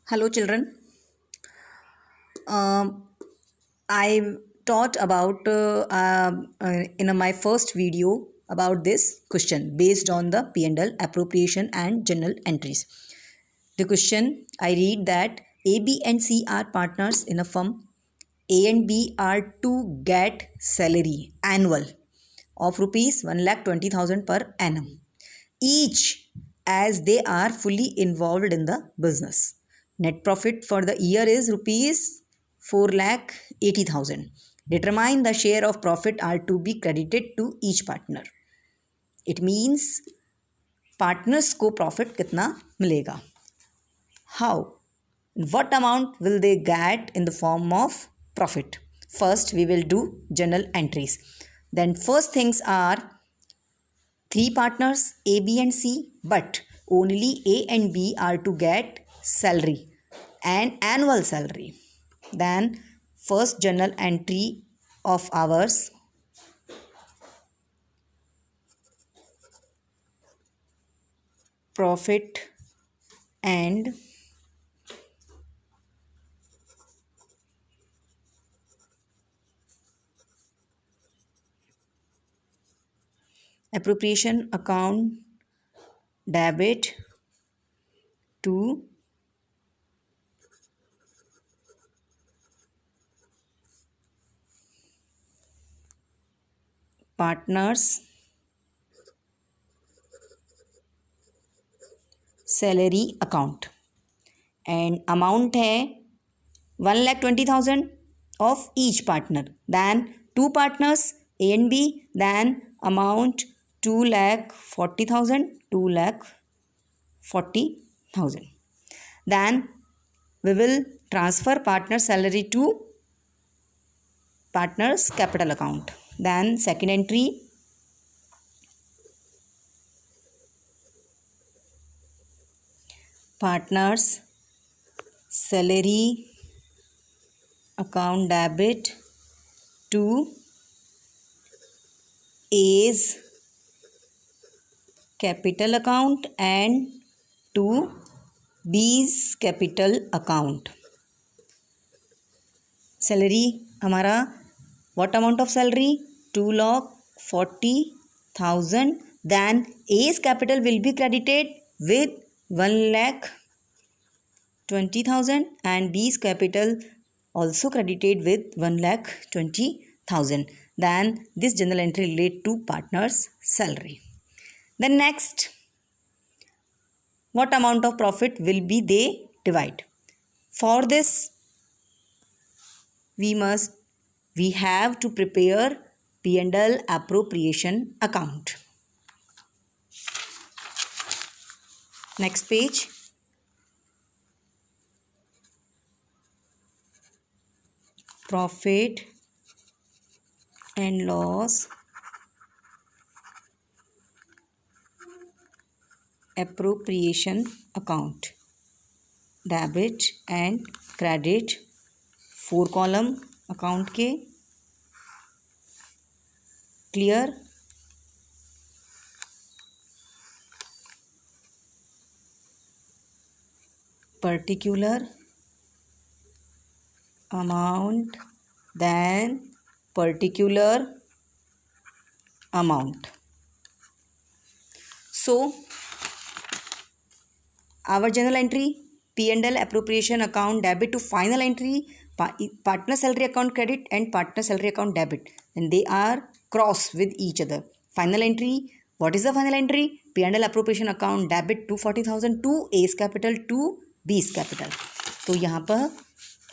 Hello, children. I taught about in my first video about this question based on the P&L appropriation and journal entries. The question I read that A, B, and C are partners in a firm. A and B are to get salary annual of rupees 1,20,000 per annum each, as they are fully involved in the business. Net profit for the year is rupees 4,80,000. Determine the share of profit are to be credited to each partner. It means partners को profit कितना मिलेगा. How? What amount will they get in the form of profit? First, we will do journal entries. Then first things are 3 partners A, B and C, but only A and B are to get salary and annual salary. Then first journal entry of ours, profit and appropriation account debit to partners salary account and amount है 1,20,000 of each partner. Then 2 partners A and B, then amount 2,40,000, 2,40,000. Then we will transfer partner salary to partners capital account. Then second entry, partners salary account debit to A's capital account and to B's capital account. Salary हमारा what amount of salary? 2,40,000. Then A's capital will be credited with 1,20,000 and B's capital also credited with 1,20,000. Then this journal entry relate to partners salary. Then next, what amount of profit will be they divide? For this we have to prepare P&L appropriation account. Next page. Profit and loss appropriation account, debit and credit, 4 column account के. Clear? Particular amount, then particular amount. So our journal entry P&L appropriation account debit to final entry partner salary account credit and partner salary account debit, and they are cross with each other. Final entry, what is the final entry? P&L appropriation account debit 240,000 to A's capital to B's capital. तो यहाँ पर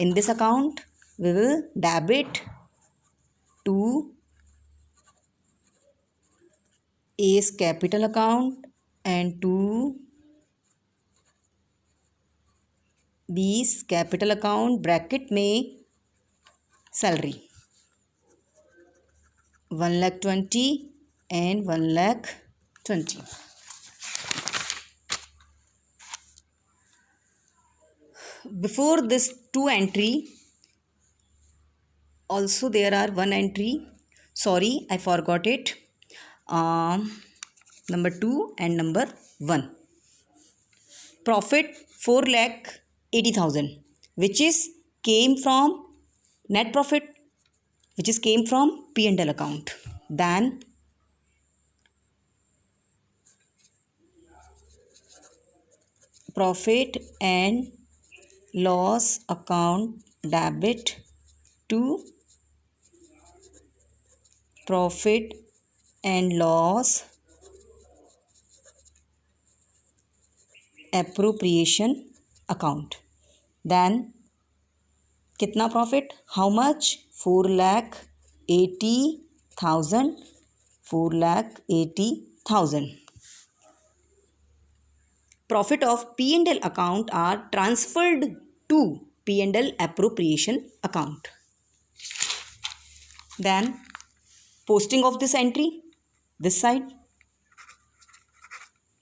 in this account we will debit to A's capital account and to B's capital account bracket में salary 1,20,000 and 1,20,000. Before this 2 entry, also there are 1 entry. Sorry, I forgot it. Number 2 and number 1. Profit 4,80,000 80,000, which is came from net profit, which is came from P&L account. Then profit and loss account debit to profit and loss appropriation account. Then कितना profit? How much? 4,80,000. 4,80,000. Profit of P&L account are transferred to P&L appropriation account. Then posting of this entry this side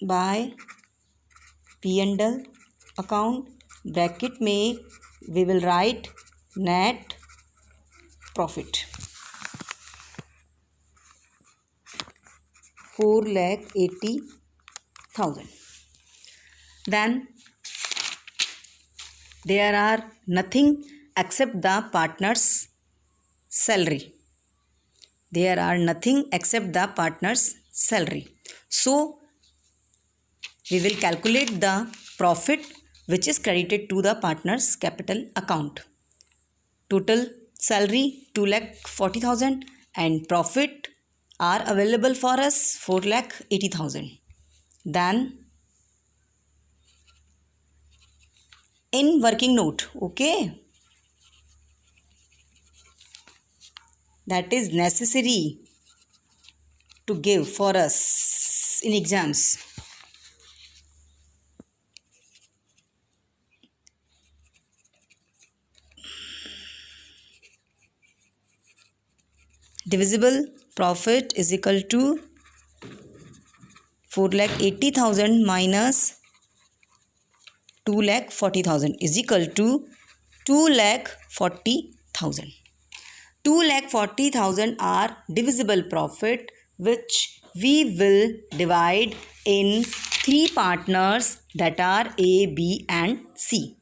by P&L account, bracket में we will write net profit 4,80,000. Then there are nothing except the partner's salary. There are nothing except the partner's salary. So we will calculate the profit which is credited to the partner's capital account. Total salary 2,40,000 and profit are available for us 4,80,000. Then in working note, okay, that is necessary to give for us in exams. Divisible profit is equal to 4,80,000 minus 2,40,000 is equal to 2,40,000. 2,40,000 are divisible profit which we will divide in three partners, that are A, B and C.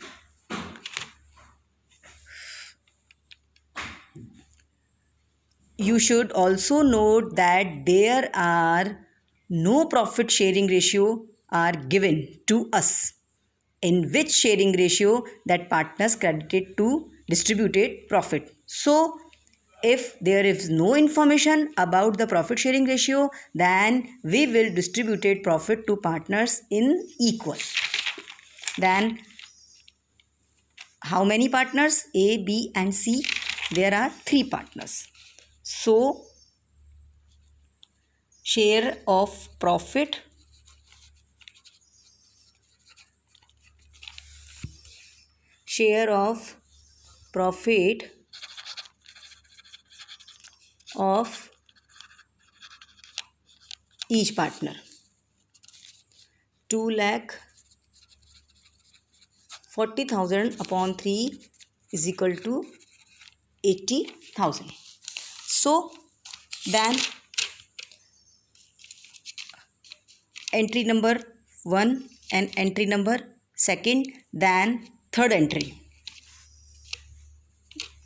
You should also note that there are no profit sharing ratio are given to us, in which sharing ratio that partners credited to distributed profit. So if there is no information about the profit sharing ratio, then we will distribute profit to partners in equal. Then how many partners? A, B and C. There are three partners. So share of profit of each partner 2,40,000 upon 3 is equal to 80,000. So then entry number 1 and entry number 2, then third entry,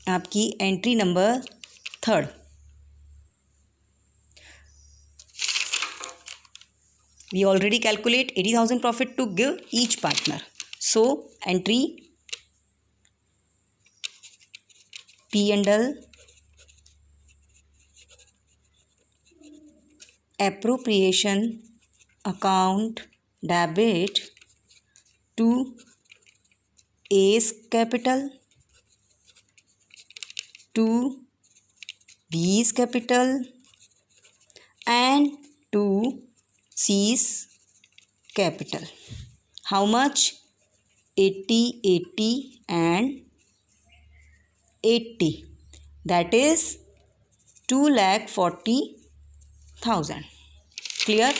आपकी entry number 3. We already calculate 80,000 profit to give each partner. So entry P&L appropriation account debit to A's capital, to B's capital and to C's capital. How much? 80, 80 and 80. That is 2,40,000. Clear?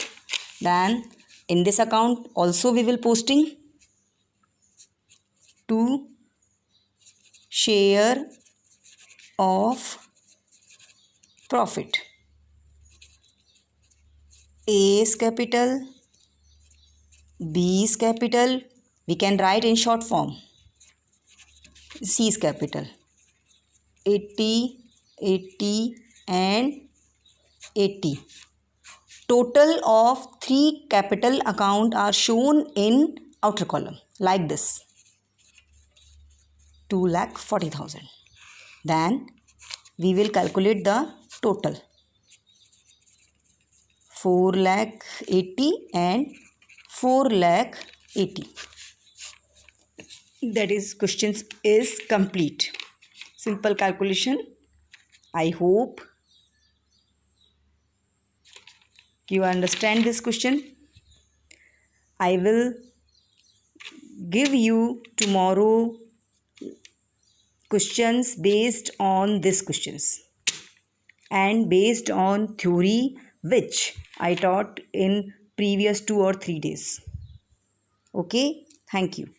Then in this account also we will posting to share of profit. A's capital, B's capital, we can write in short form. C is capital. 80, 80 and 80. Total of 3 capital account are shown in outer column like this. 2,40,000. Then we will calculate the total. 4,80,000 and 4,80,000. That is, questions is complete. Simple calculation. I hope you understand this question. I will give you tomorrow questions based on these questions and based on theory which I taught in previous 2 or 3 days. Okay, thank you.